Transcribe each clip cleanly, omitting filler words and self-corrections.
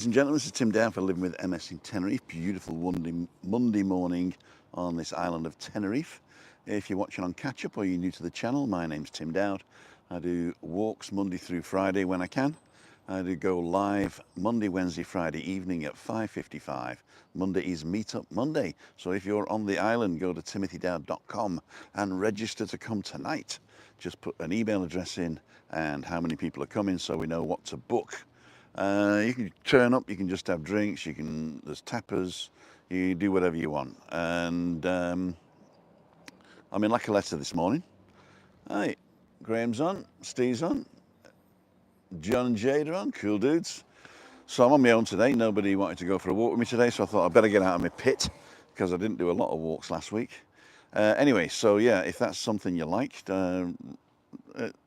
Ladies and gentlemen, this is Tim Down for Living with MS in Tenerife. Beautiful Monday morning on this island of Tenerife. If you're watching on catch up or you're new to the channel, my name's Tim Dowd. I do walks Monday through Friday when I can. I do go live Monday, Wednesday, Friday evening at 5:55. Monday is Meetup Monday. So if you're on the island, go to timothydowd.com and register to come tonight. Just put an email address in and how many people are coming so we know what to book. You can turn up, you can just have drinks, there's tappers, you do whatever you want. And I'm in Caleta this morning. Hi, Graham's on, Steve's on, John and Jade are on, cool dudes. So I'm on my own today, nobody wanted to go for a walk with me today, so I thought I'd better get out of my pit because I didn't do a lot of walks last week. Anyway, so yeah, if that's something you liked,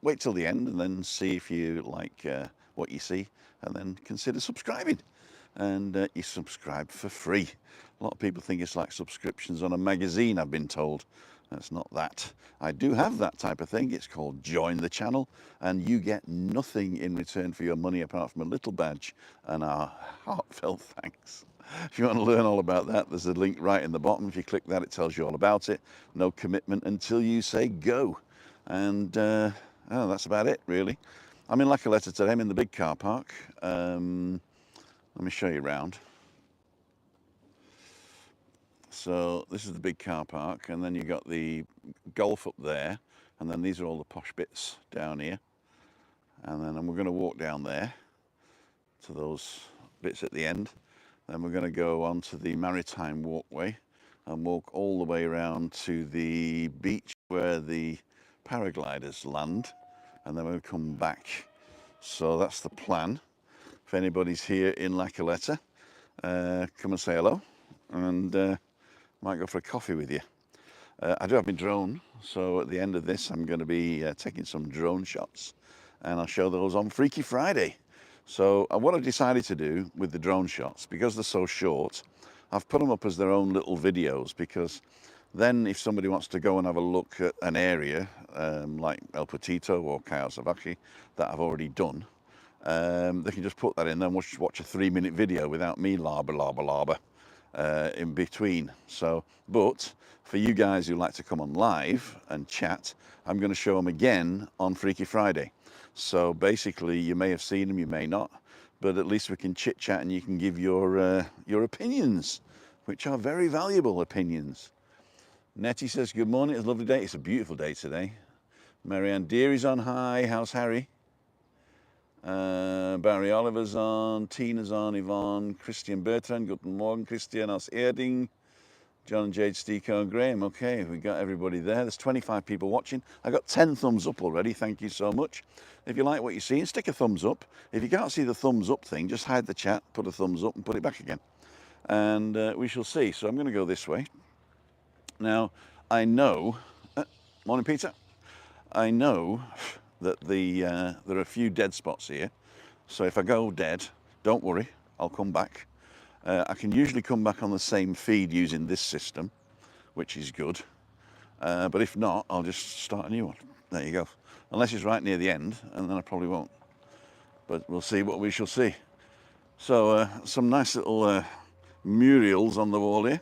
wait till the end and then see if you like what you see, and then consider subscribing. And you subscribe for free. A lot of people think it's like subscriptions on a magazine, I've been told. That's not that. I do have that type of thing. It's called Join the Channel, and you get nothing in return for your money apart from a little badge and our heartfelt thanks. If you want to learn all about that, there's a link right in the bottom. If you click that, it tells you all about it. No commitment until you say go. And oh, that's about it, really. I'm in Caleta today. I'm in the big car park. Let me show you around. So this is the big car park, and then you've got the golf up there, and then these are all the posh bits down here. And then we're going to walk down there to those bits at the end. Then we're going to go on to the maritime walkway and walk all the way around to the beach where the paragliders land, and then we'll come back. So that's the plan. If anybody's here in Caleta, come and say hello, and might go for a coffee with you. I do have my drone, so at the end of this I'm going to be taking some drone shots, and I'll show those on Freaky Friday. So what I've decided to do with the drone shots, because they're so short, I've put them up as their own little videos, because then if somebody wants to go and have a look at an area like El Petito or Cayo Salvaje that I've already done, they can just put that in and watch a 3-minute video without me labber in between. So, but for you guys who like to come on live and chat, I'm going to show them again on Freaky Friday. So basically, you may have seen them, you may not, but at least we can chit chat and you can give your opinions, which are very valuable opinions. Nettie says, good morning, it's a lovely day. It's a beautiful day today. Marianne Deary's on, hi, how's Harry? Barry Oliver's on, Tina's on, Yvonne, Christian Bertrand, guten Morgen, Christian aus Erding, John and Jade, Stico and Graham. Okay, we got everybody there. There's 25 people watching. I got 10 thumbs up already, thank you so much. If you like what you see, stick a thumbs up. If you can't see the thumbs up thing, just hide the chat, put a thumbs up and put it back again. And we shall see. So I'm going to go this way. Now, I know, morning Peter, I know that there are a few dead spots here. So if I go dead, don't worry, I'll come back. I can usually come back on the same feed using this system, which is good. But if not, I'll just start a new one. There you go. Unless it's right near the end, and then I probably won't. But we'll see what we shall see. So some nice little murals on the wall here.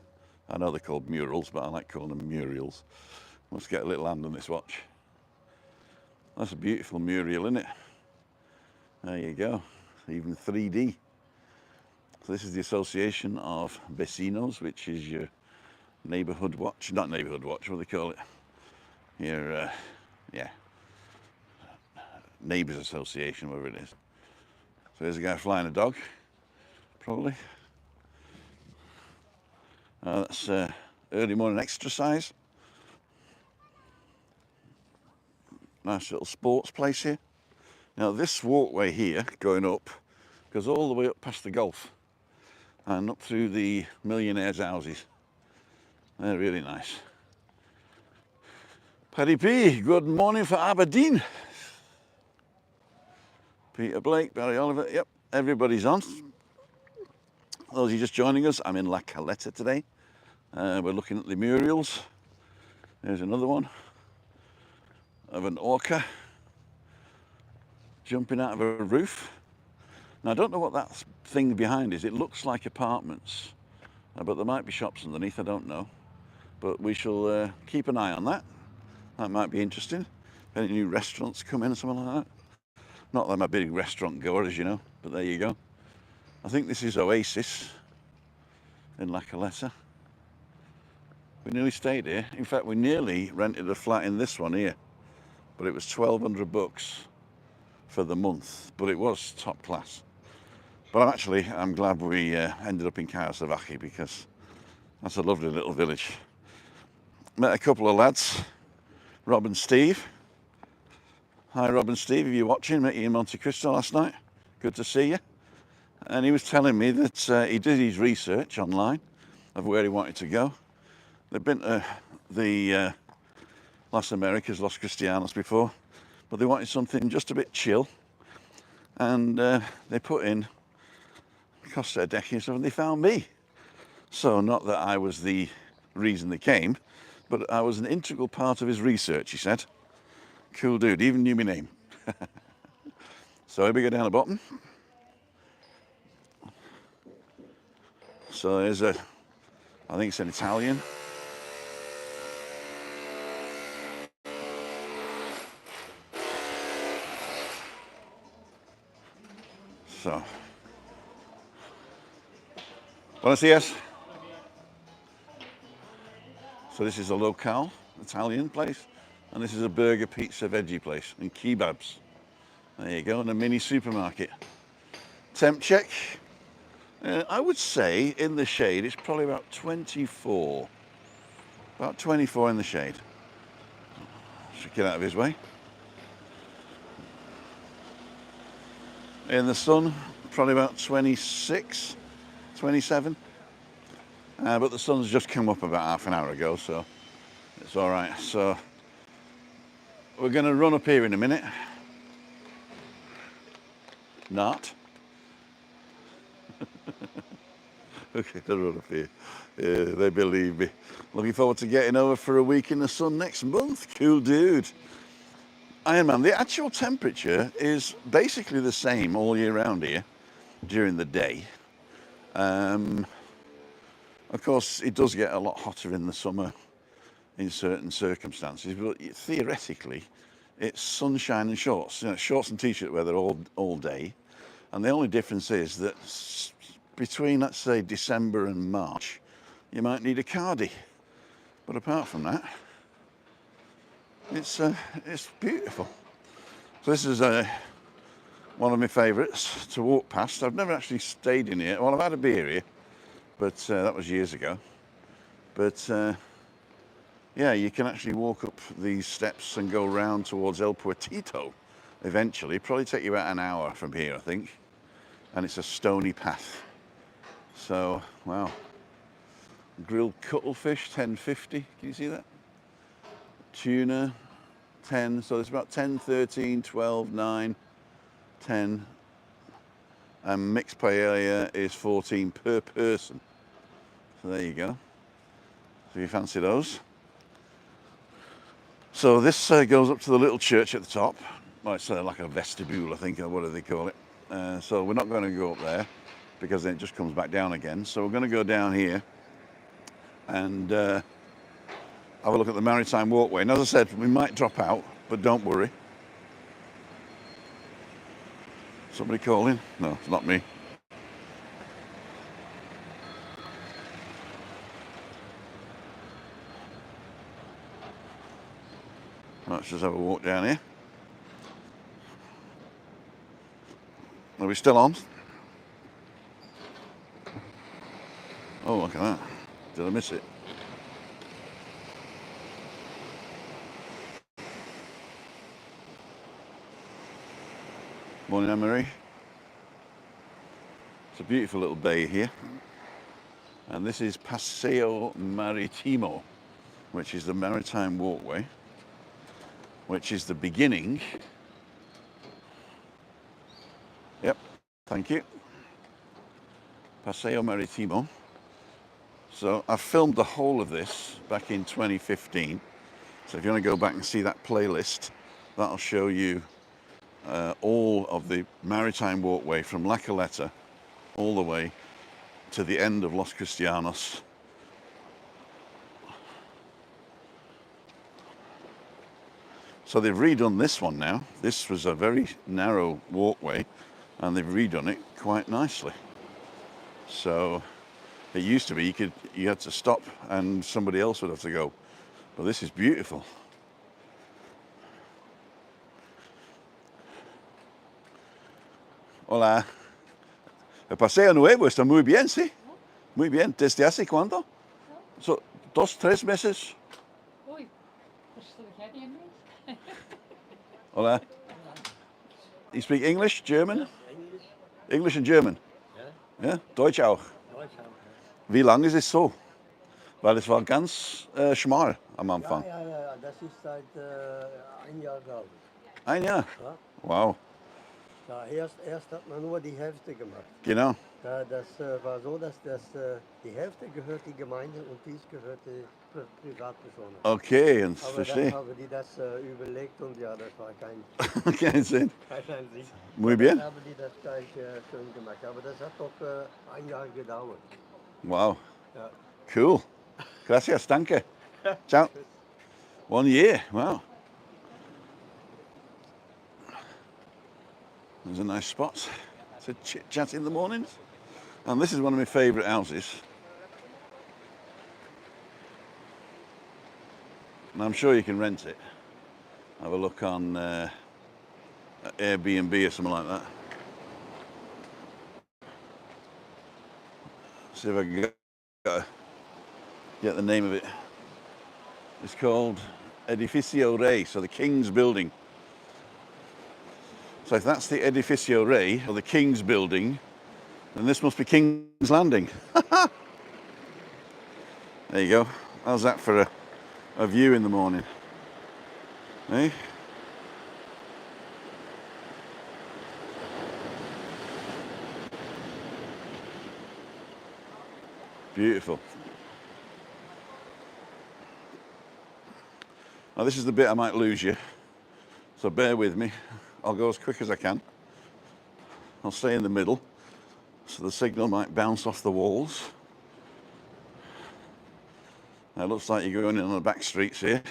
I know they're called murals, but I like calling them murals. Let's get a little hand on this watch. That's a beautiful mural, isn't it? There you go, even 3D. So this is the Association of Vecinos, which is your neighbourhood watch, not neighbourhood watch, what do they call it? Your, yeah, Neighbours Association, whatever it is. So there's a guy flying a dog, probably. That's early morning exercise. Nice little sports place here. Now this walkway here, going up, goes all the way up past the golf and up through the millionaires' houses. They're really nice. Paddy P, good morning for Aberdeen. Peter Blake, Barry Oliver, yep, everybody's on. Those of you just joining us, I'm in Caleta today. We're looking at the murals. There's another one of an orca jumping out of a roof. Now, I don't know what that thing behind is. It looks like apartments, but there might be shops underneath, I don't know. But we shall keep an eye on that. That might be interesting. If any new restaurants come in or something like that. Not that I'm a big restaurant goer, as you know, but there you go. I think this is Oasis in Caleta. We nearly stayed here. In fact, we nearly rented a flat in this one here, but it was $1,200 for the month, but it was top class. But I'm glad we ended up in Karasavaki because that's a lovely little village. Met a couple of lads, Rob and Steve. Hi Rob and Steve, if you're watching, met you in Monte Cristo last night. Good to see you. And he was telling me that he did his research online of where he wanted to go. They've been to the Las Americas, Los Cristianos before, but they wanted something just a bit chill. And they put in Costa Adeje and stuff, and they found me. So not that I was the reason they came, but I was an integral part of his research, he said. Cool dude, even knew my name. So here we go down the bottom. So there's I think it's an Italian. So, buenos dias. So this is a locale Italian place, and this is a burger, pizza, veggie place, and kebabs. There you go, and a mini supermarket. Temp check. I would say in the shade it's probably about 24. About 24 in the shade. Should get out of his way. In the sun, probably about 26, 27. But the sun's just come up about half an hour ago, so it's all right. So we're going to run up here in a minute. Not. Okay, I'll run up here. They believe me. Looking forward to getting over for a week in the sun next month. Cool dude. Iron Man, the actual temperature is basically the same all year round here during the day. Of course, it does get a lot hotter in the summer in certain circumstances, but theoretically, it's sunshine and shorts. You know, shorts and t-shirt weather all day. And the only difference is that between, let's say, December and March, you might need a cardi. But apart from that, it's beautiful. So this is one of my favourites to walk past. I've never actually stayed in here. Well, I've had a beer here, but that was years ago. But yeah, you can actually walk up these steps and go round towards El Puertito eventually. Probably take you about an hour from here, I think. And it's a stony path. So, wow. Grilled cuttlefish, $10.50. Can you see that? Tuna, 10. So it's about 10, 13, 12, 9, 10. And mixed paella is 14 per person. So there you go. So if you fancy those. So this goes up to the little church at the top. Well, it's like a vestibule, I think, or what do they call it. So we're not going to go up there because then it just comes back down again. So we're going to go down here and have a look at the Maritime Walkway. And as I said, we might drop out, but don't worry. Somebody calling? No, it's not me. Let's just have a walk down here. Are we still on? Oh, look at that. Did I miss it? Morning, Anne-Marie. It's a beautiful little bay here. And this is Paseo Maritimo, which is the Maritime Walkway, which is the beginning. Yep, thank you. Paseo Maritimo. So I filmed the whole of this back in 2015. So if you want to go back and see that playlist, that'll show you all of the maritime walkway from La Caleta all the way to the end of Los Cristianos. So they've redone this one now. This was a very narrow walkway and they've redone it quite nicely. So it used to be you had to stop and somebody else would have to go. But this is beautiful. Hola. El paseo nuevo está muy bien, sí. Muy bien. ¿Desde hace cuánto? So, 2, 3 meses. Uy, pues ya tienes. Hola. You speak English, German? English and German? Ja? Deutsch auch. Wie lange ist es so? Weil es war ganz schmal am Anfang. Ja, das ist seit 1 Jahr, glaube ich. 1 Jahr? Ja. Wow. Ja, erst hat man nur die Hälfte gemacht. Genau. Das war so, dass die Hälfte gehört die Gemeinde und dies gehörte Privatpersonen. Okay, und Aber verstehe. dann haben die das überlegt und ja, das war kein Kein Sinn. Sinn. Muy bien. Dann haben die das gleich schön gemacht. Aber das hat doch 1 Jahr gedauert. Wow. Ja. Cool. Gracias, danke. Ciao. 1 year, wow. There's a nice spot to chit chat in the mornings. And this is one of my favourite houses. And I'm sure you can rent it. Have a look on Airbnb or something like that. See if I can get the name of it. It's called Edificio Rey, so the King's Building. So if that's the Edificio Rey, or the King's Building, then this must be King's Landing. There you go. How's that for a view in the morning? Eh? Beautiful. Now this is the bit I might lose you, so bear with me. I'll go as quick as I can. I'll stay in the middle, so the signal might bounce off the walls. Now it looks like you're going in on the back streets here.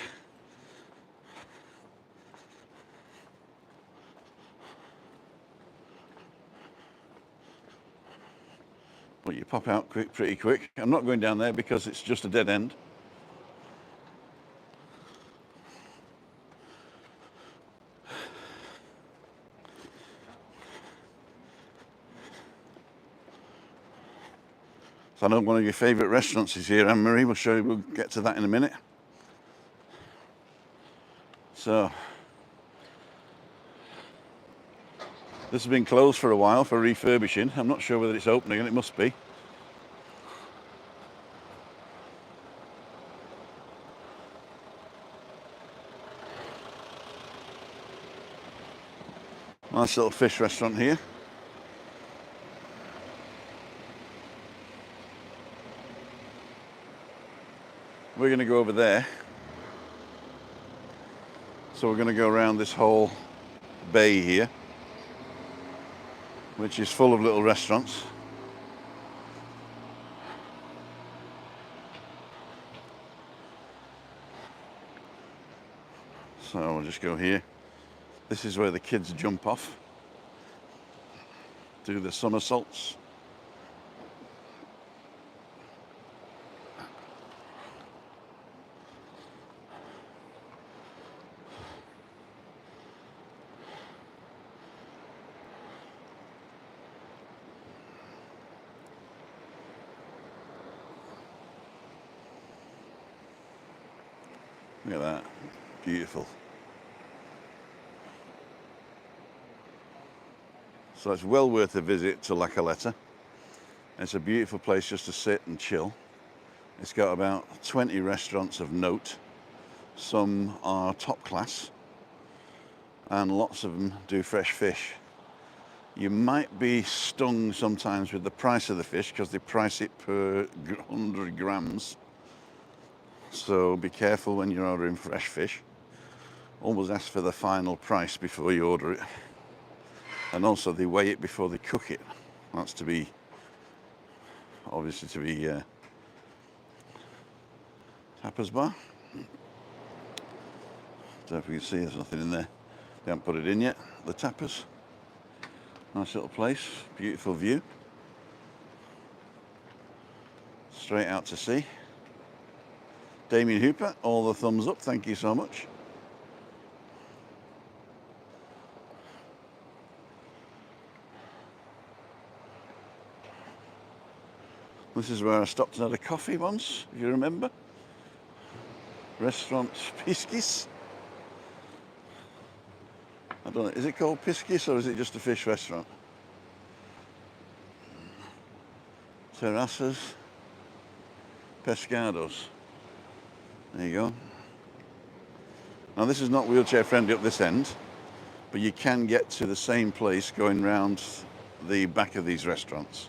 But you pop out pretty quick. I'm not going down there because it's just a dead end. So I know one of your favourite restaurants is here, Anne-Marie. We'll get to that in a minute. So this has been closed for a while for refurbishing. I'm not sure whether it's open again. It must be. Nice little fish restaurant here. We're going to go over there. So we're going to go around this whole bay here, which is full of little restaurants. So we'll just go here. This is where the kids jump off, do the somersaults. Look at that, beautiful. So it's well worth a visit to La Caleta. It's a beautiful place just to sit and chill. It's got about 20 restaurants of note. Some are top class and lots of them do fresh fish. You might be stung sometimes with the price of the fish because they price it per 100 grams. So be careful when you're ordering fresh fish. Always ask for the final price before you order it. And also they weigh it before they cook it. That's to be, obviously to be tapas bar. Don't know if you can see, there's nothing in there. They haven't put it in yet. The tapas. Nice little place, beautiful view. Straight out to sea. Damien Hooper, all the thumbs up, thank you so much. This is where I stopped and had a coffee once, if you remember. Restaurant Piskis. I don't know, is it called Piskis or is it just a fish restaurant? Terraces, Pescados. There you go. Now this is not wheelchair friendly up this end, but you can get to the same place going round the back of these restaurants.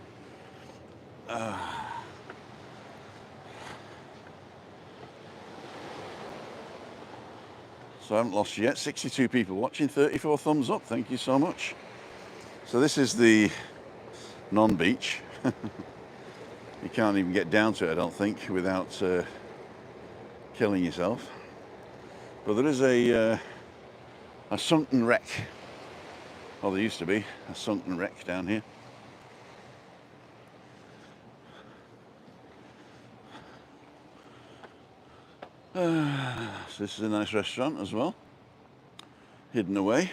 So I haven't lost yet. 62 people watching, 34 thumbs up. Thank you so much. So this is the non-beach. You can't even get down to it, I don't think, without killing yourself. But there is a sunken wreck. Well, there used to be a sunken wreck down here. So this is a nice restaurant as well, hidden away,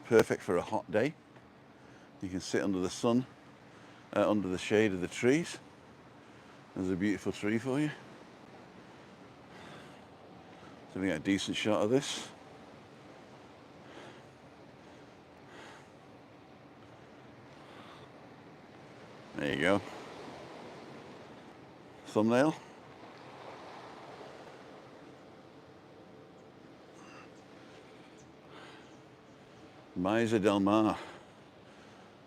perfect for a hot day. You can sit under the sun, under the shade of the trees. There's a beautiful tree for you. So we get a decent shot of this. There you go. Thumbnail. Mesa del Mar.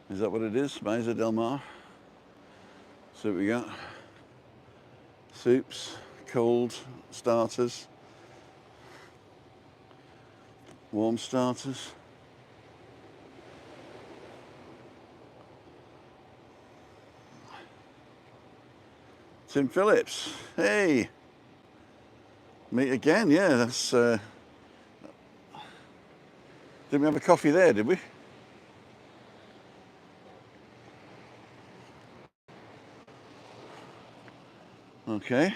Is that what it is? Mesa del Mar. So what we got? Soups, cold starters, warm starters. Tim Phillips, hey, meet again. Yeah, that's. Didn't we have a coffee there, did we? Okay.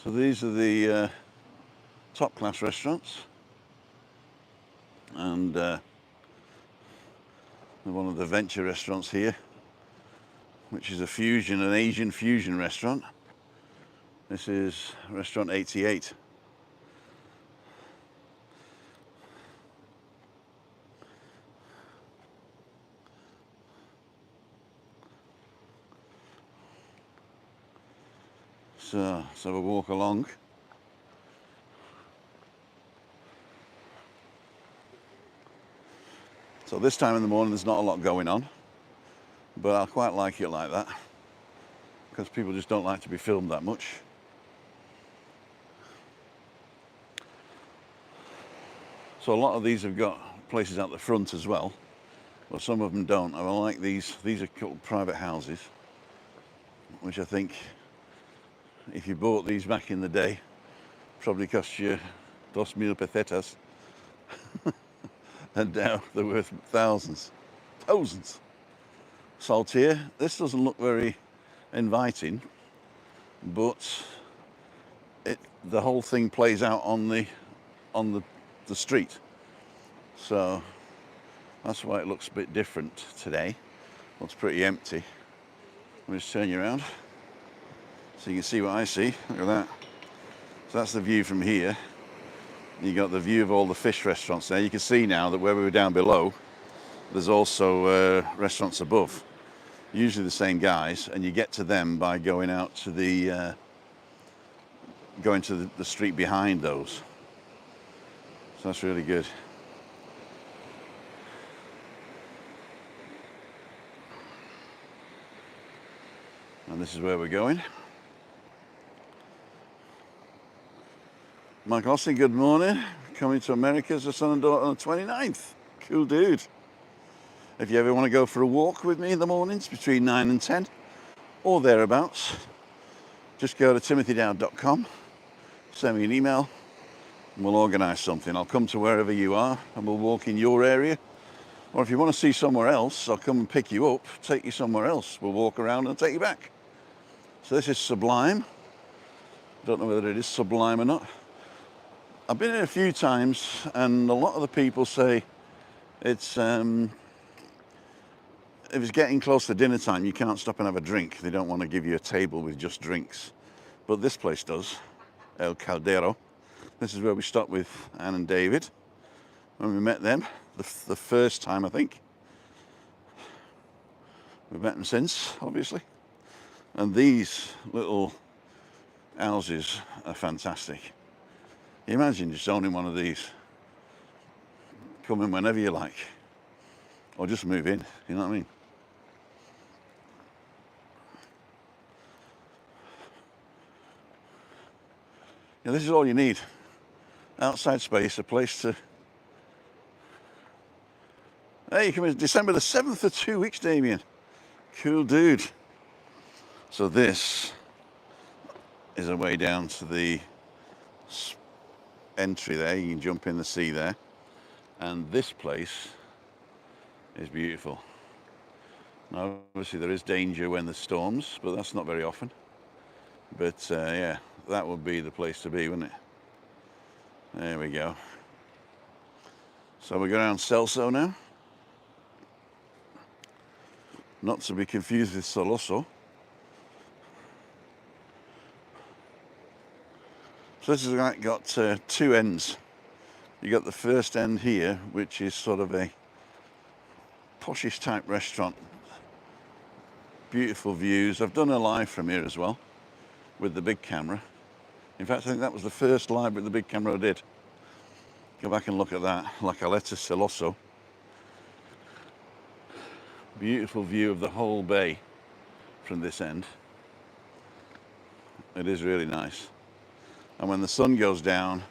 So these are the top class restaurants, and one of the venture restaurants here, which is a fusion, an Asian fusion restaurant. This is restaurant 88. So we'll walk along. So this time in the morning there's not a lot going on, but I quite like it like that because people just don't like to be filmed that much. So a lot of these have got places out the front as well, but some of them don't. I like these. These are called private houses, which I think, if you bought these back in the day, probably cost you 2,000 pesetas. And now they're worth thousands. Saltier. This doesn't look very inviting, but the whole thing plays out on the street. So that's why it looks a bit different today. Looks pretty empty. Let me just turn you around so you can see what I see. Look at that. So that's the view from here. You got the view of all the fish restaurants there. You can see now that where we were down below, there's also restaurants above. Usually the same guys, and you get to them by going out to the the street behind those. So that's really good. And this is where we're going. Michael Austin, good morning. Coming to America as a son and daughter on the 29th. Cool dude. If you ever want to go for a walk with me in the mornings between 9 and 10 or thereabouts, just go to timothydowd.com, send me an email, and we'll organise something. I'll come to wherever you are and we'll walk in your area. Or if you want to see somewhere else, I'll come and pick you up, take you somewhere else. We'll walk around and take you back. So this is sublime. Don't know whether it is sublime or not. I've been here a few times and a lot of the people say it's if it's getting close to dinner time, you can't stop and have a drink. They don't want to give you a table with just drinks. But this place does, El Caldero. This is where we stopped with Anne and David when we met them, the first time, I think. We've met them since, obviously. And these little houses are fantastic. Can you imagine just owning one of these? Come in whenever you like. Or just move in, you know what I mean? Yeah, this is all you need. Outside space, a place to... Hey, you come in December the 7th for 2 weeks, Damien. Cool dude. So this is a way down to the entry there. You can jump in the sea there. And this place is beautiful. Now, obviously there is danger when there's storms, but that's not very often. But yeah, that would be the place to be, wouldn't it? There we go. So we go down Celso now. Not to be confused with Soloso. So this has got two ends. You got the first end here, which is sort of a poshish type restaurant. Beautiful views. I've done a live from here as well with the big camera. In fact, I think that was the first live with the big camera I did. Go back and look at that. La Caleta Soloso. Beautiful view of the whole bay from this end. It is really nice. And when the sun goes down,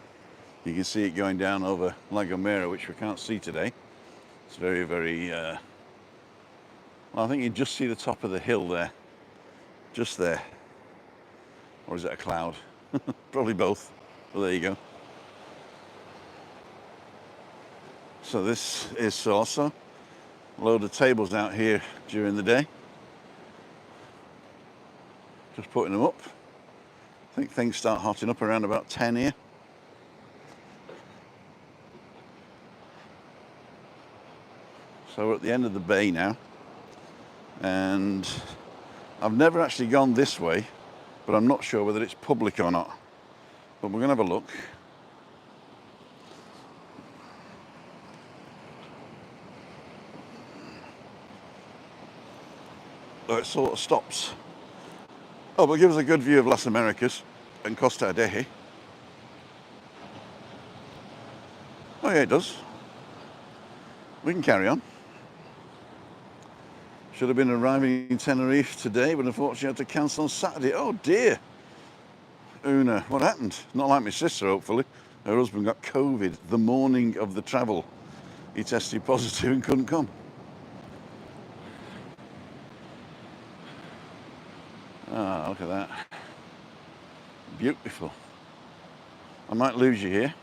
you can see it going down over La Gomera, which we can't see today. It's very, very... well, I think you can just see the top of the hill there. Just there. Or is it a cloud? Probably both. Well, there you go. So this is also a load of tables out here during the day. Just putting them up. I think things start hotting up around about 10 here. So we're at the end of the bay now. And I've never actually gone this way, but I'm not sure whether it's public or not. But we're going to have a look. So it sort of stops. Oh, but it gives us a good view of Las Americas and Costa Adeje. Oh yeah, it does. We can carry on. Should have been arriving in Tenerife today, but unfortunately I had to cancel on Saturday. Oh dear. Una, what happened? Not like my sister, hopefully. Her husband got COVID the morning of the travel. He tested positive and couldn't come. Ah, look at that. Beautiful. I might lose you here.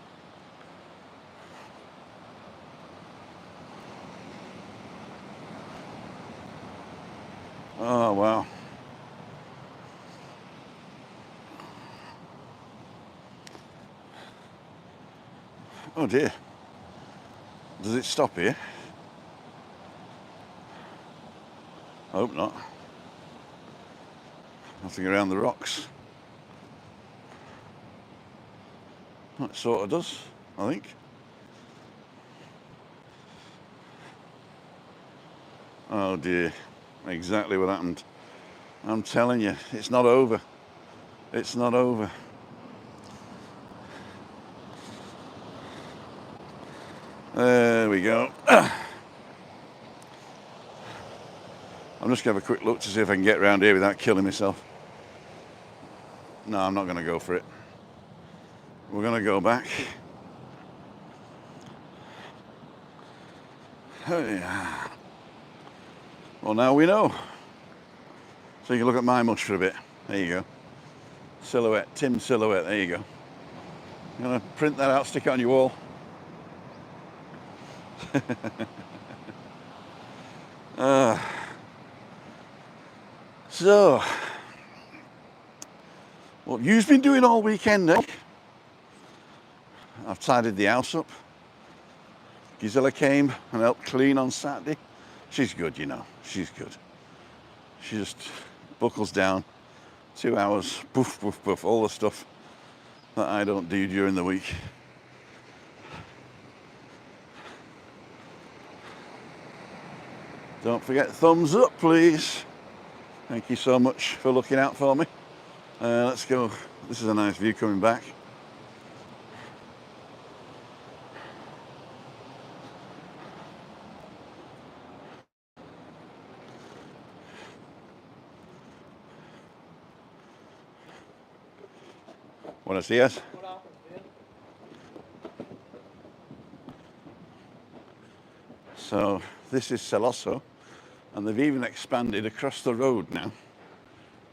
Oh, wow. Oh dear. Does it stop here? I hope not. Nothing around the rocks. It sort of does, I think. Oh dear. Exactly what happened. I'm telling you, it's not over. It's not over. There we go. I'm just going to have a quick look to see if I can get around here without killing myself. No, I'm not going to go for it. We're going to go back. Oh, yeah. Well, now we know. So you can look at my mush for a bit. There you go. Silhouette, Tim Silhouette, there you go. You want to print that out, stick it on your wall? So, what have you been doing all weekend, eh? I've tidied the house up. Gisela came and helped clean on Saturday. She's good, you know, she's good. She just buckles down, 2 hours, poof, poof, poof, all the stuff that I don't do during the week. Don't forget thumbs up, please. Thank you so much for looking out for me. Let's go. This is a nice view coming back. Buenos dias. So this is Celoso, and they've even expanded across the road now.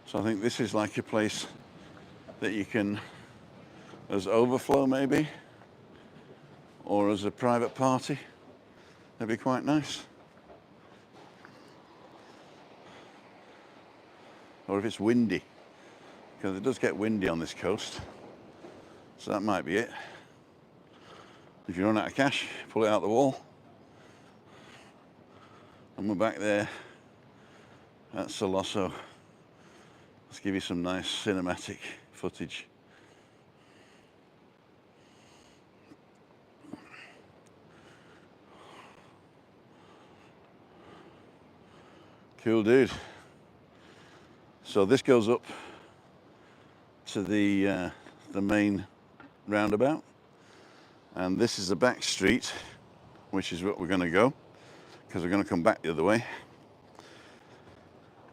So I think this is like a place that you can, as overflow maybe, or as a private party. That'd be quite nice. Or if it's windy, because it does get windy on this coast. So that might be it. If you run out of cash, pull it out the wall. And we're back there at Celoso. Let's give you some nice cinematic footage. Cool, dude. So this goes up to the main roundabout, and this is the back street, which is what we're going to go, because we're going to come back the other way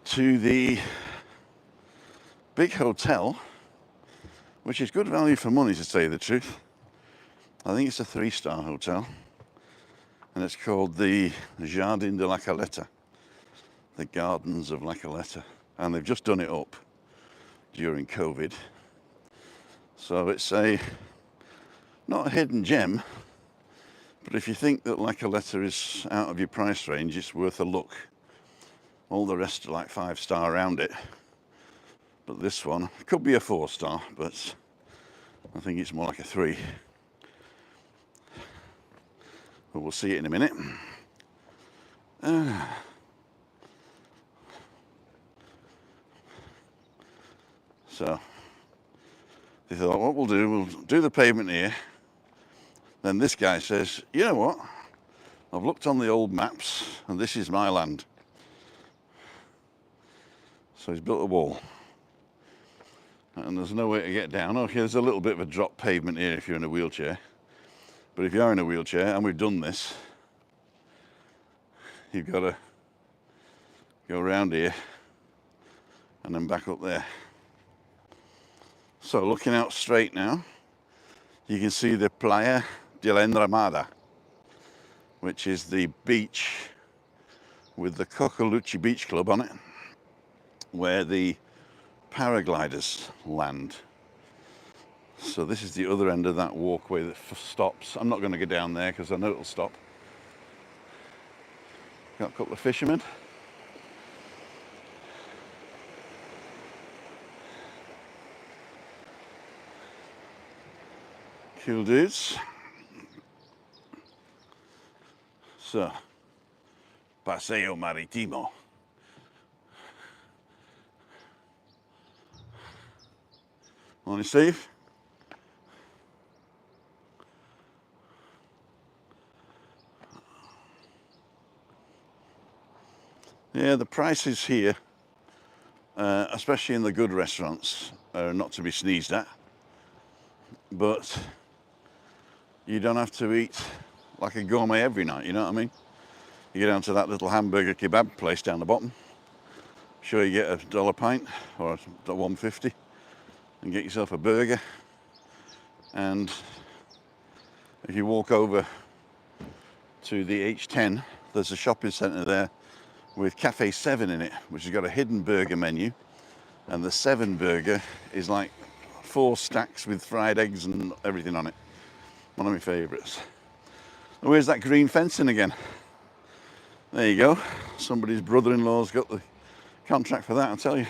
to the big hotel, which is good value for money, to tell you the truth. I think it's a 3-star hotel, and it's called the Jardin de la Caleta, the Gardens of La Caleta, and they've just done it up during COVID. So it's not a hidden gem, but if you think that La Caleta is out of your price range, it's worth a look. All the rest are like 5-star around it, but this one could be a 4-star, but I think it's more like a 3. But we'll see it in a minute. So they thought, what we'll do the pavement here. Then this guy says, you know what? I've looked on the old maps and this is my land. So he's built a wall. And there's no way to get down. Okay, there's a little bit of a drop pavement here if you're in a wheelchair. But if you are in a wheelchair, and we've done this, you've got to go around here and then back up there. So looking out straight now, you can see the Playa de la Enramada, which is the beach with the Cocaluchi Beach Club on it, where the paragliders land. So this is the other end of that walkway that stops. I'm not going to go down there because I know it'll stop. Got a couple of fishermen. Cool dudes. So, Paseo Maritimo. Morning, Steve. Yeah, the prices here, especially in the good restaurants, are not to be sneezed at. But you don't have to eat like a gourmet every night, you know what I mean? You go down to that little hamburger kebab place down the bottom. Sure, you get $1 pint or $1.50 and get yourself a burger. And if you walk over to the H10, there's a shopping centre there with Cafe 7 in it, which has got a hidden burger menu, and the 7 burger is like 4 stacks with fried eggs and everything on it. One of my favourites. And where's that green fencing again? There you go. Somebody's brother-in-law's got the contract for that, I'll tell you.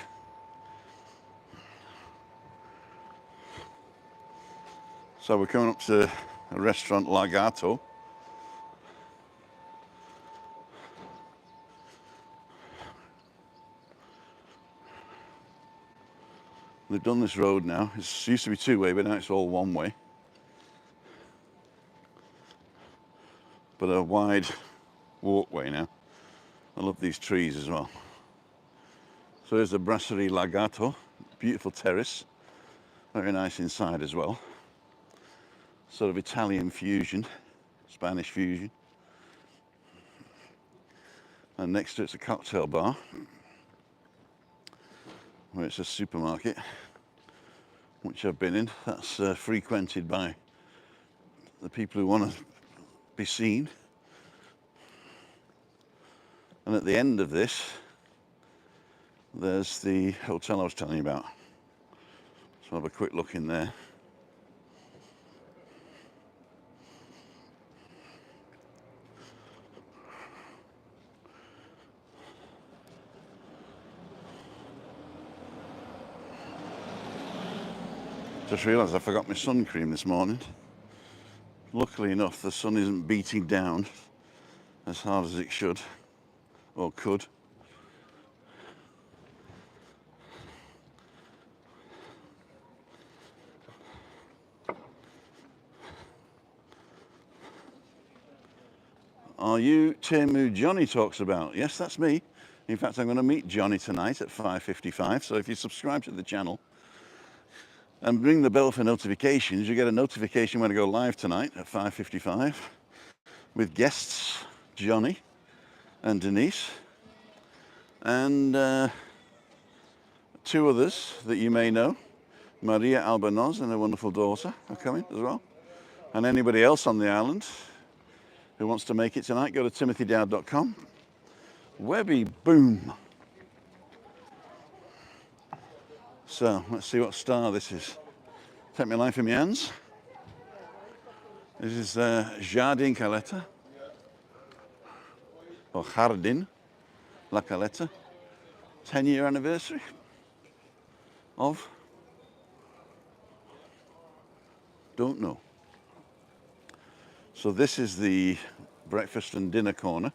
So we're coming up to a restaurant, Lagato. They've done this road now. It used to be 2-way, but now it's all 1-way. But a wide walkway now. I love these trees as well. So there's the Brasserie Lagato, beautiful terrace. Very nice inside as well. Sort of Italian fusion, Spanish fusion. And next to it's a cocktail bar, where it's a supermarket, which I've been in. That's frequented by the people who want to be seen. And at the end of this, there's the hotel I was telling you about. So I'll have a quick look in there. Just realised I forgot my sun cream this morning. Luckily enough, the sun isn't beating down as hard as it should, or could. Are you Tim who Johnny talks about? Yes, that's me. In fact, I'm going to meet Johnny tonight at 5:55, so if you subscribe to the channel and ring the bell for notifications, you get a notification when I go live tonight at 5:55 with guests Johnny and Denise and 2 others that you may know. Maria Albanoz and her wonderful daughter are coming as well. And anybody else on the island who wants to make it tonight, go to timothydowd.com. Webby, boom. So let's see what star this is. Take my life in my hands. This is Jardin Caleta, or Jardin La Caleta. 10-year anniversary of, don't know. So this is the breakfast and dinner corner.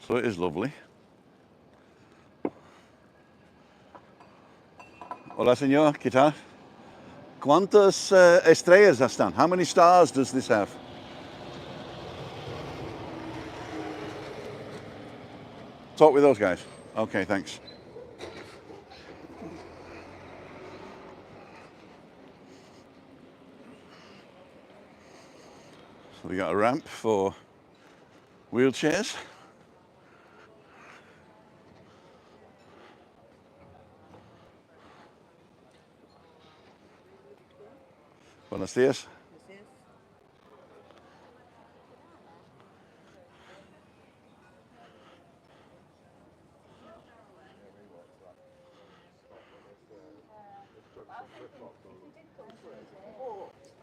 So it is lovely. Hola, señor. ¿Qué tal? ¿Cuántas estrellas están? How many stars does this have? Talk with those guys. Okay, thanks. So we got a ramp for wheelchairs. Buenos días.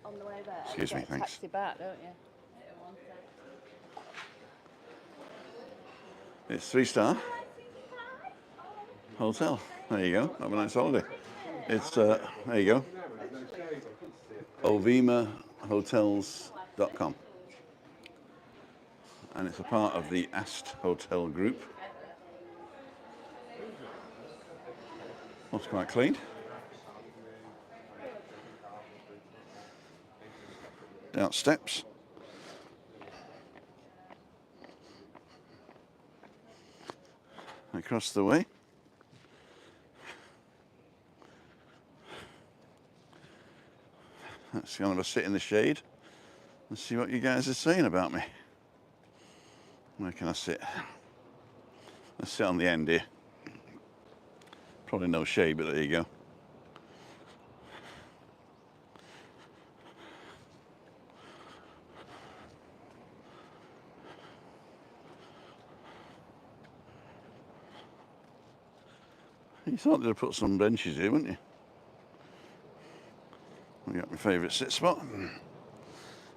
On the way there. Excuse me, Get a thanks. taxi back, don't you? It's 3-star hotel. There you go. Have a nice holiday. It's there you go. LWMST.com. And it's a part of the AST Hotel Group. Looks quite clean. Down steps. Across the way. Let's kind of a sit in the shade and see what you guys are saying about me. Where can I sit? Let's sit on the end here. Probably no shade, but there you go. You thought they'd put some benches here, wouldn't you? I got my favourite sit spot.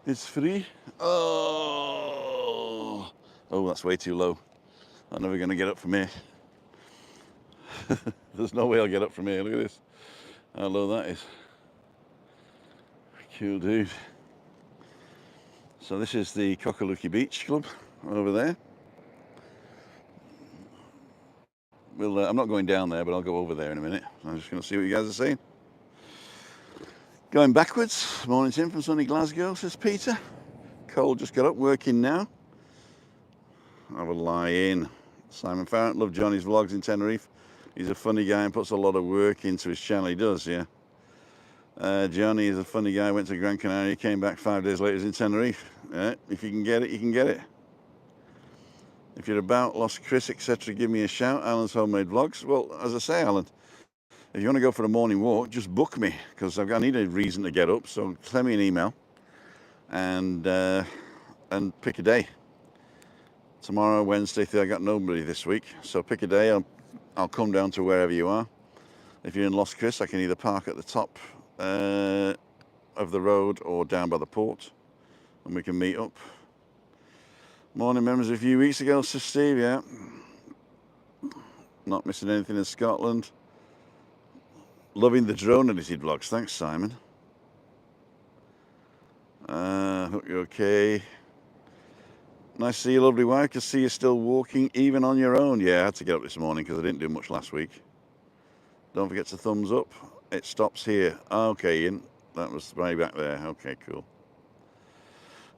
It's free. Oh, that's way too low. I'm never going to get up from here. There's no way I'll get up from here. Look at this. How low that is. Cool, dude. So this is the Kokaluki Beach Club over there. I'm not going down there, but I'll go over there in a minute. I'm just going to see what you guys are saying. Going backwards. Morning, Tim from sunny Glasgow, says Peter. Cole just got up, working now. Have a lie in. Simon Farrant, love Johnny's vlogs in Tenerife. He's a funny guy and puts a lot of work into his channel. He does, yeah. Johnny is a funny guy, went to Gran Canaria, came back 5 days later, he's in Tenerife. Yeah, if you can get it, you can get it. If you're about, lost Chris, etc., give me a shout. Alan's Homemade Vlogs. Well, as I say, Alan, if you want to go for a morning walk, just book me, because I need a reason to get up. So send me an email and pick a day. Tomorrow, Wednesday, I got nobody this week. So pick a day, I'll come down to wherever you are. If you're in Lost Chris, I can either park at the top of the road or down by the port, and we can meet up. Morning members, a few weeks ago, says Steve, yeah. Not missing anything in Scotland. Loving the drone edited vlogs. Thanks, Simon. Hope you're okay. Nice to see you, lovely wife. Can see you still walking, even on your own. Yeah, I had to get up this morning because I didn't do much last week. Don't forget to thumbs up. It stops here. Okay, Ian. That was way back there. Okay, cool.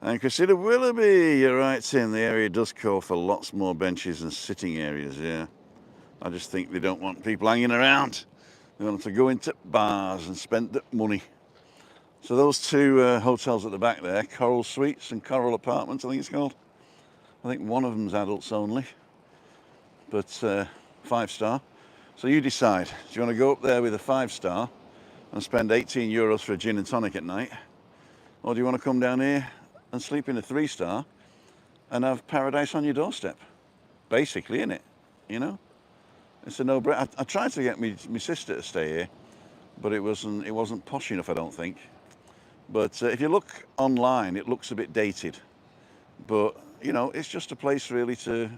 And Christina Willoughby, you're right, Tim. The area does call for lots more benches and sitting areas, yeah. I just think they don't want people hanging around. They want them to go into bars and spend the money. So those two hotels at the back there, Coral Suites and Coral Apartments, I think it's called. I think one of them's adults only, but 5-star. So you decide. Do you want to go up there with a 5-star and spend 18 euros for a gin and tonic at night? Or do you want to come down here and sleep in a 3-star and have paradise on your doorstep? Basically, innit? You know? It's a no-brainer. I tried to get my sister to stay here, but it wasn't posh enough, I don't think. But if you look online, it looks a bit dated. But, you know, it's just a place really to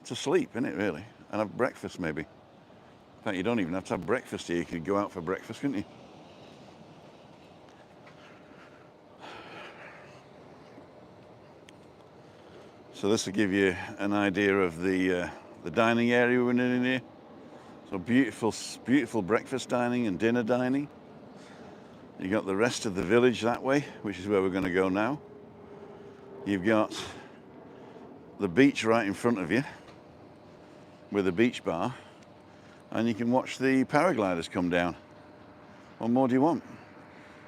sleep, isn't it, really? And have breakfast, maybe. In fact, you don't even have to have breakfast here. You could go out for breakfast, couldn't you? So this will give you an idea of the dining area we're in here. So beautiful breakfast dining and dinner dining. You got the rest of the village that way, which is where we're going to go now. You've got the beach right in front of you with a beach bar, and you can watch the paragliders come down. What more do you want?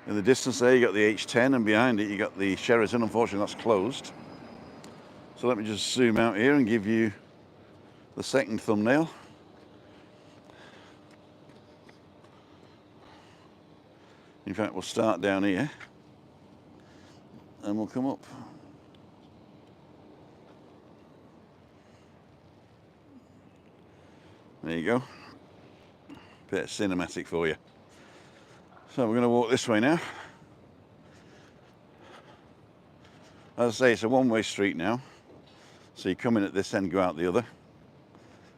In the distance there, you got the H10, and behind it, you got the Sheraton. Unfortunately, that's closed. So let me just zoom out here and give you the second thumbnail. In fact, we'll start down here and we'll come up. There you go. Bit of cinematic for you. So we're going to walk this way now. As I say, it's a one-way street now. So you come in at this end, go out the other.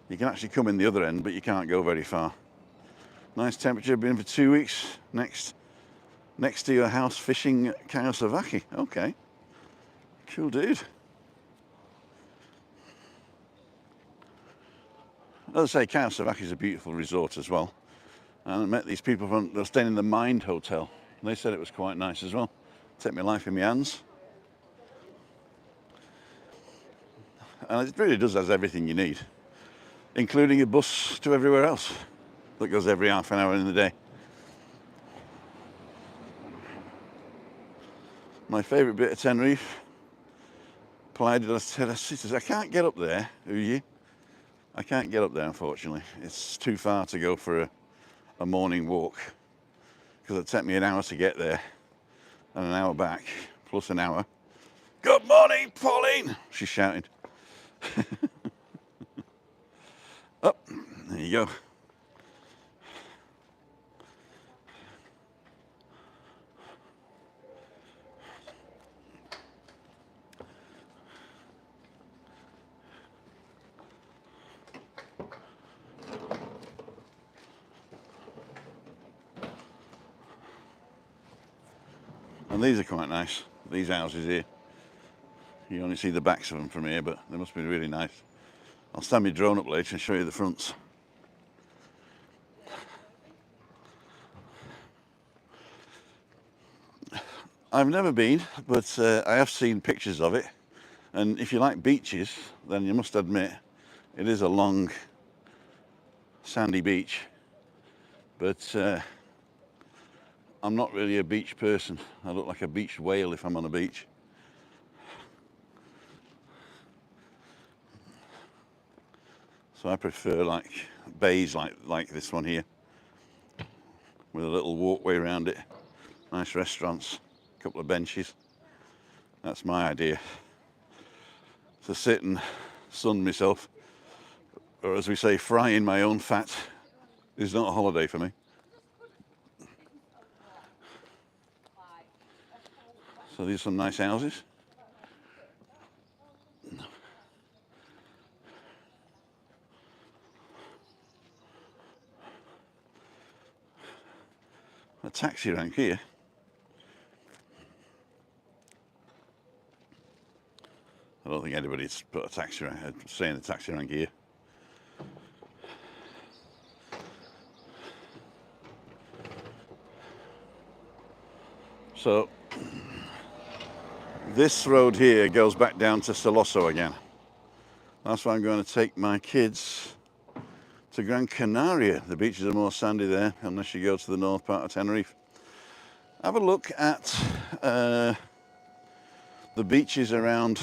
You can actually come in the other end, but you can't go very far. Nice temperature, been for 2 weeks. Next to your house fishing Kawasaki. Okay. Cool, dude. As I say, Kawasaki is a beautiful resort as well. And I met these people they're staying in the Mind Hotel. They said it was quite nice as well. Take my life in my hands. And it really does has everything you need, including a bus to everywhere else that goes every half an hour in the day. My favourite bit of Tenerife, Playa de las Terrasitas. I can't get up there, I can't get up there, unfortunately. It's too far to go for a morning walk, because it'd take me an hour to get there and an hour back, plus an hour. Good morning, Pauline, she's shouting. Up, There you go. And these are quite nice, these houses here. You only see the backs of them from here, but they must be really nice. I'll stand my drone up later and show you the fronts. I've never been, but I have seen pictures of it. And if you like beaches, then you must admit it is a long, sandy beach. But I'm not really a beach person. I look like a beached whale if I'm on a beach. So I prefer like bays like this one here, with a little walkway around it, nice restaurants, a couple of benches. That's my idea. To sit and sun myself, or as we say, fry in my own fat, is not a holiday for me. So these are some nice houses. A taxi rank here. I don't think anybody's put a taxi rank, saying the taxi rank here. So this road here goes back down to Soloso again. That's why I'm going to take my kids to Gran Canaria. The beaches are more sandy there, unless you go to the north part of Tenerife. Have a look at the beaches around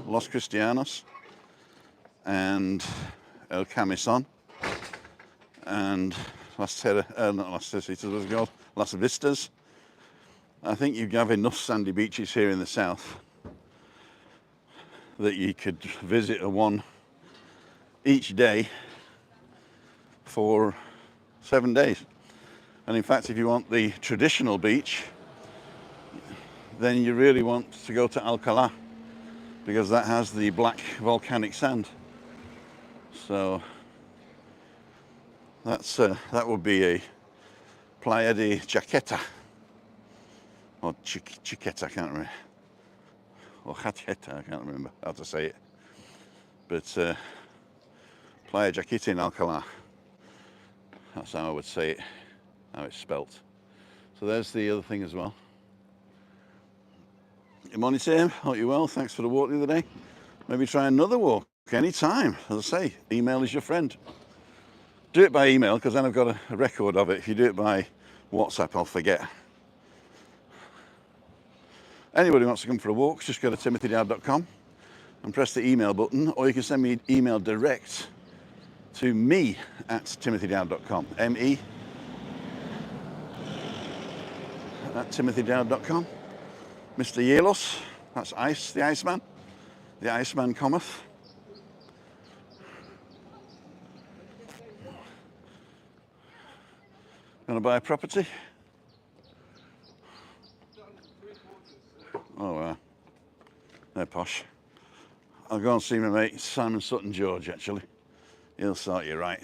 Los Cristianos and El Camisón and Las Vistas. I think you have enough sandy beaches here in the south that you could visit one each day for 7 days. And in fact, if you want the traditional beach, then you really want to go to Alcalá, because that has the black volcanic sand. So that would be a Playa de Jaqueta, or Chiqueta, I can't remember, or Jacheta, I can't remember how to say it. But Playa Jaqueta in Alcalá, that's how I would say it, how it's spelt. So there's the other thing as well. Good morning, Tim. Hope you're well. Thanks for the walk the other day. Maybe try another walk anytime. As I say, email is your friend. Do it by email, because then I've got a record of it. If you do it by WhatsApp, I'll forget. Anybody who wants to come for a walk, just go to timothydowd.com and press the email button, or you can send me an email direct to me at timothydowd.com. M-E at timothydowd.com. Mr. Yelos, that's Ice, the Iceman. The Iceman cometh. Gonna buy a property? Oh, wow. They're posh. I'll go and see my mate Simon Sutton George, actually. He'll sort you right.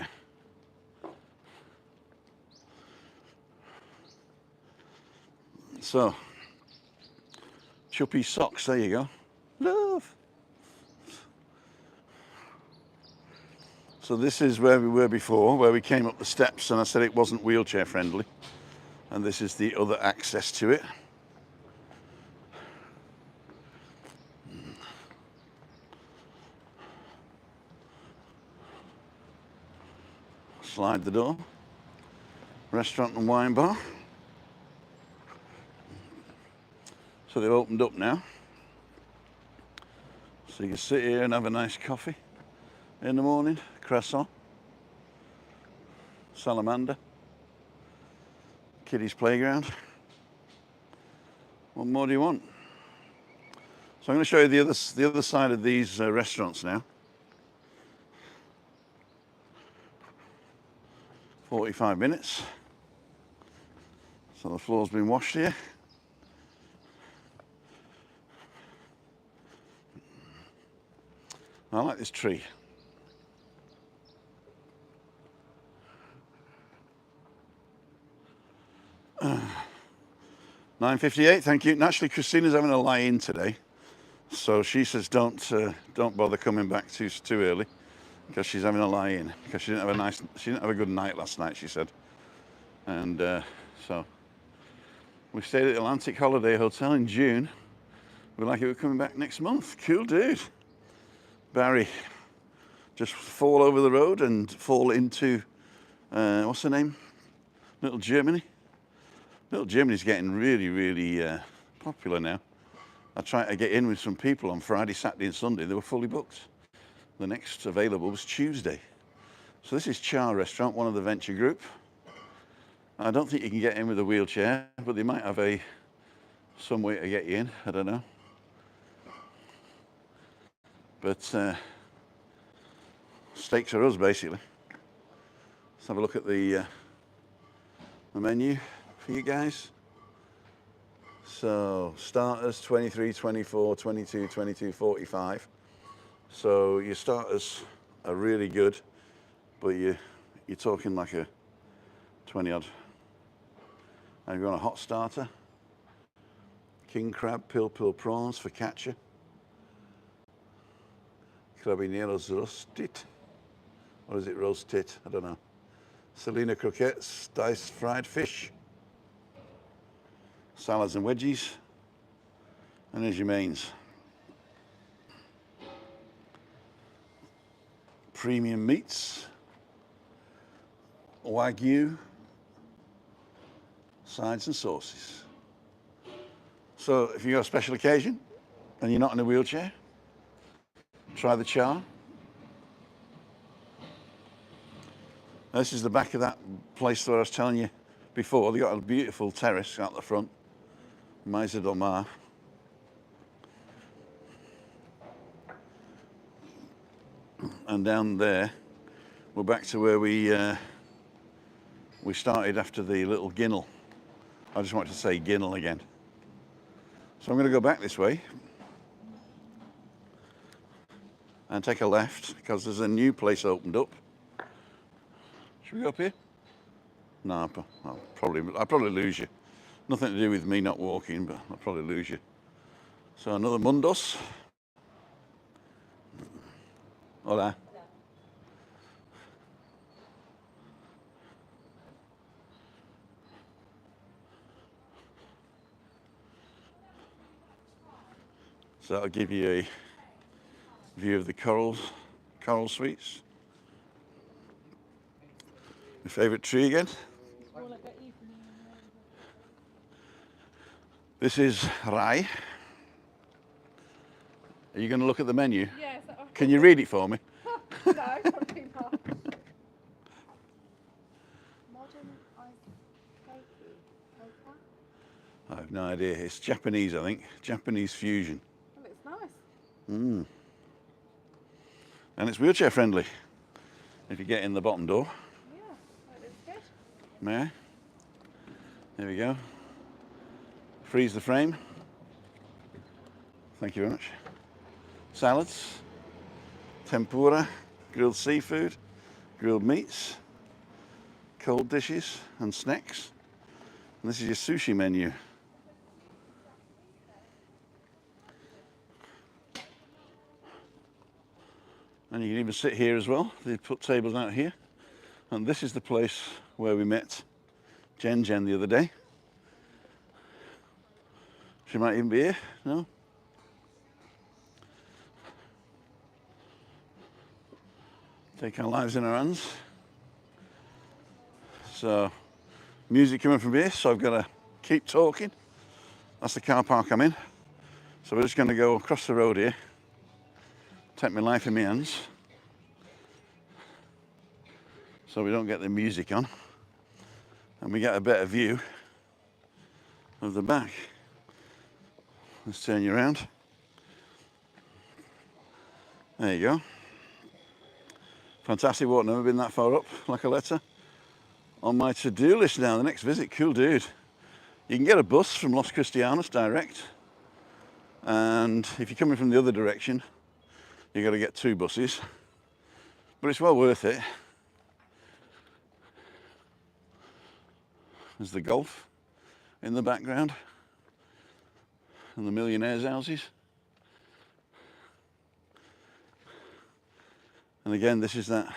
So, Chuppy socks, there you go. Love. So this is where we were before, where we came up the steps, and I said it wasn't wheelchair friendly. And this is the other access to it. Slide the door. Restaurant and wine bar. So they've opened up now. So you can sit here and have a nice coffee in the morning, croissant, salamander, kiddies playground. What more do you want? So I'm going to show you the other side of these restaurants now. 45 minutes. So the floor's been washed here. I like this tree. Uh, 9:58, thank you. Naturally, Christina's having a lie-in today, so she says don't bother coming back too early because she's having a lie-in because she didn't have a good night last night. She said, and so we stayed at the Atlantic Holiday Hotel in June. We're like, we're coming back next month. Cool, dude. Barry, just fall over the road and fall into what's the name? Little Germany. Little Germany's getting really popular now. I tried to get in with some people on Friday, Saturday and Sunday. They were fully booked. The next available was Tuesday. So this is Char Restaurant, one of the venture group. I don't think you can get in with a wheelchair, but they might have some way to get you in. I don't know. But steaks are us, basically. Let's have a look at the menu for you guys. So starters 23, 24, 22, 22, 45. So your starters are really good, but you're talking like a 20 odd. And you want a hot starter, king crab, pill prawns, focaccia, carabineros roasted, or is it roasted? I don't know. Salina croquettes, diced fried fish, salads and wedgies, and there's your mains. Premium meats, wagyu, sides and sauces. So if you've got a special occasion and you're not in a wheelchair, try the Char. This is the back of that place where I was telling you before. They've got a beautiful terrace out the front, Mesa del Mar. And down there, we're back to where we started after the little ginnel. I just wanted to say ginnel again. So I'm going to go back this way and take a left because there's a new place opened up. Should we go up here? No, I'll probably lose you. Nothing to do with me not walking, but I'll probably lose you. So another Mundos. Hola. So that'll give you a view of the coral suites. Your favourite tree again? This is Rai. Are you going to look at the menu? Yes. Can you read it for me? No, probably not. Modern ice I have no idea. It's Japanese, I think. Japanese fusion. Well, it's nice. And it's wheelchair friendly if you get in the bottom door. Yeah, that looks good. May I? There we go. Freeze the frame. Thank you very much. Salads, tempura, grilled seafood, grilled meats, cold dishes and snacks. And this is your sushi menu. And you can even sit here as well. They put tables out here. And this is the place where we met Jen the other day. She might even be here, no? Take our lives in our hands. So, music coming from here, so I've got to keep talking. That's the car park I'm in. So we're just going to go across the road here. Take my life in my hands. So we don't get the music on. And we get a better view of the back. Let's turn you around. There you go. Fantastic water, never been that far up, like Caleta. on my to-do list now, the next visit. Cool dude. You can get a bus from Los Cristianos direct, and if you're coming from the other direction, you got to get 2 buses, but it's well worth it. There's the Gulf in the background and the millionaires' houses. And again, this is that.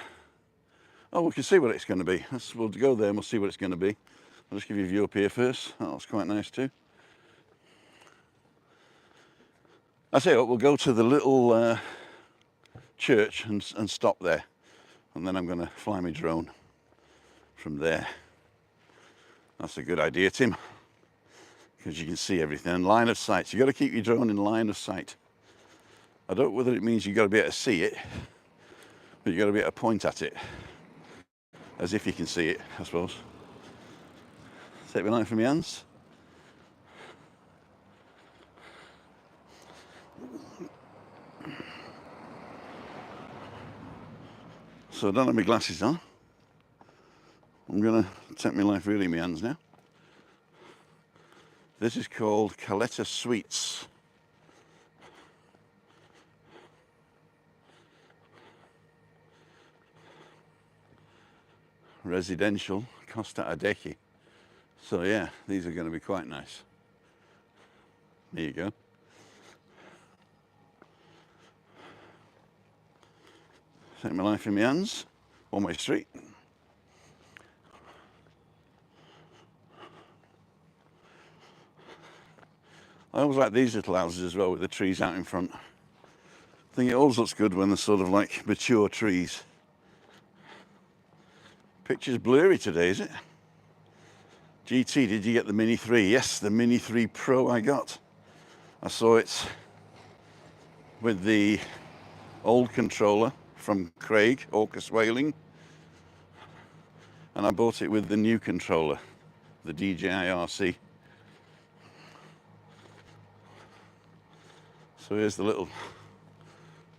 Oh, we can see what it's going to be. We'll go there and we'll see what it's going to be. I'll just give you a view up here first. That looks quite nice too. I say, we'll go to the little church and stop there. And then I'm going to fly my drone from there. That's a good idea, Tim, because you can see everything. And line of sight. So you've got to keep your drone in line of sight. I don't know whether it means you've got to be able to see it, but you've got to be able to point at it, as if you can see it, I suppose. Take my line from my hands. So I don't have my glasses on. I'm going to take my life really in my hands now. This is called Caleta Suites. Residential Costa Adeje. So yeah, these are going to be quite nice. There you go. Take my life in my hands, one-way street. I always like these little houses as well with the trees out in front. I think it always looks good when they're sort of like mature trees. Picture's blurry today, is it? GT, did you get the Mini 3? Yes, the Mini 3 Pro I got. I saw it with the old controller from Craig, Orcus Whaling, and I bought it with the new controller, the DJI RC. So here's the little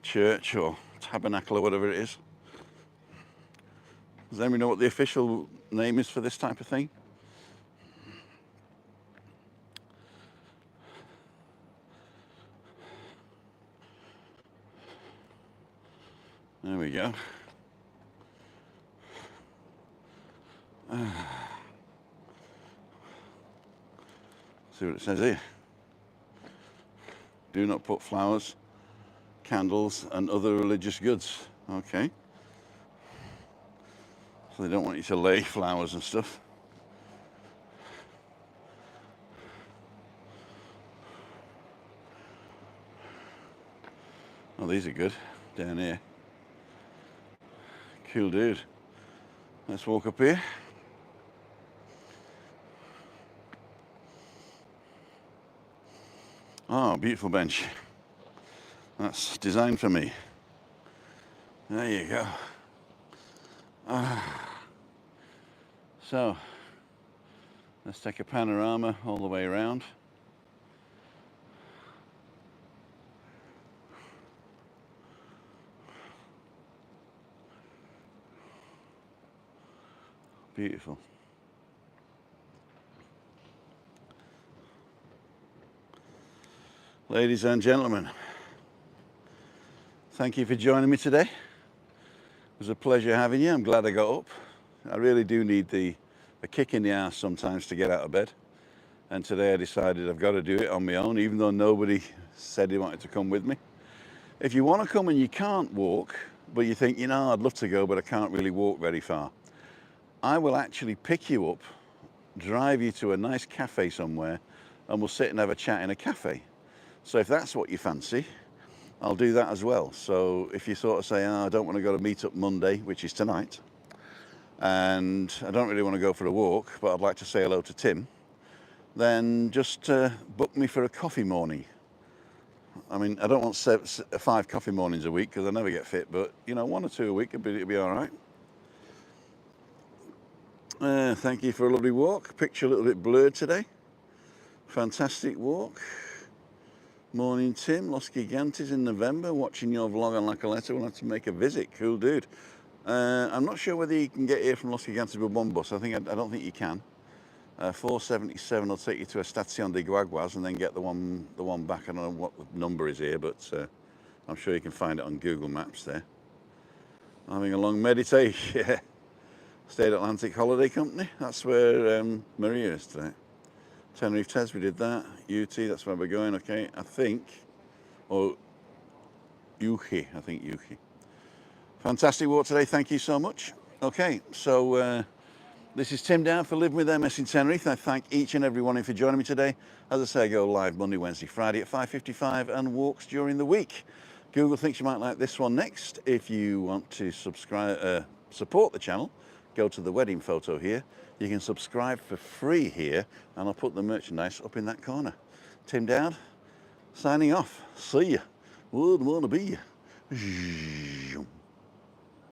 church or tabernacle or whatever it is. Does anybody know what the official name is for this type of thing? There we go. See what it says here. Do not put flowers, candles, and other religious goods. Okay. So they don't want you to lay flowers and stuff. Oh, these are good down here. Cool dude. Let's walk up here. Oh, beautiful bench. That's designed for me. There you go. So, let's take a panorama all the way around. Beautiful. Ladies and gentlemen, thank you for joining me today. It was a pleasure having you. I'm glad I got up. I really do need a kick in the ass sometimes to get out of bed. And today I decided I've got to do it on my own, even though nobody said he wanted to come with me. If you want to come and you can't walk, but you think, you know, I'd love to go, but I can't really walk very far, I will actually pick you up, drive you to a nice cafe somewhere, and we'll sit and have a chat in a cafe. So if that's what you fancy, I'll do that as well. So if you sort of say, oh, I don't want to go to meet up Monday, which is tonight, and I don't really want to go for a walk, but I'd like to say hello to Tim, then just book me for a coffee morning. I mean, I don't want 5 coffee mornings a week because I never get fit, but, you know, 1 or 2 a week it'd be all right. Thank you for a lovely walk. Picture a little bit blurred today. Fantastic walk. Morning, Tim. Los Gigantes in November. Watching your vlog on La Caleta. We'll have to make a visit. Cool dude. I'm not sure whether you can get here from Los Gigantes with one bus. I don't think you can. 477 will take you to Estación de Guaguas and then get the one back. I don't know what the number is here, but I'm sure you can find it on Google Maps there. Having a long meditation. Yeah. Stayed Atlantic Holiday Company. That's where Maria is today. Tenerife Tez, we did that. UT, that's where we're going. Okay, I think. Or Uji, I think Uji. Fantastic walk today. Thank you so much. Okay, so this is Tim Down for Living with MS in Tenerife. I thank each and every one of you for joining me today. As I say, I go live Monday, Wednesday, Friday at 5:55 and walks during the week. Google thinks you might like this one next. If you want to subscribe, support the channel, go to the wedding photo here. You can subscribe for free here, and I'll put the merchandise up in that corner. Tim Dowd, signing off. See ya. Wouldn't want to be you.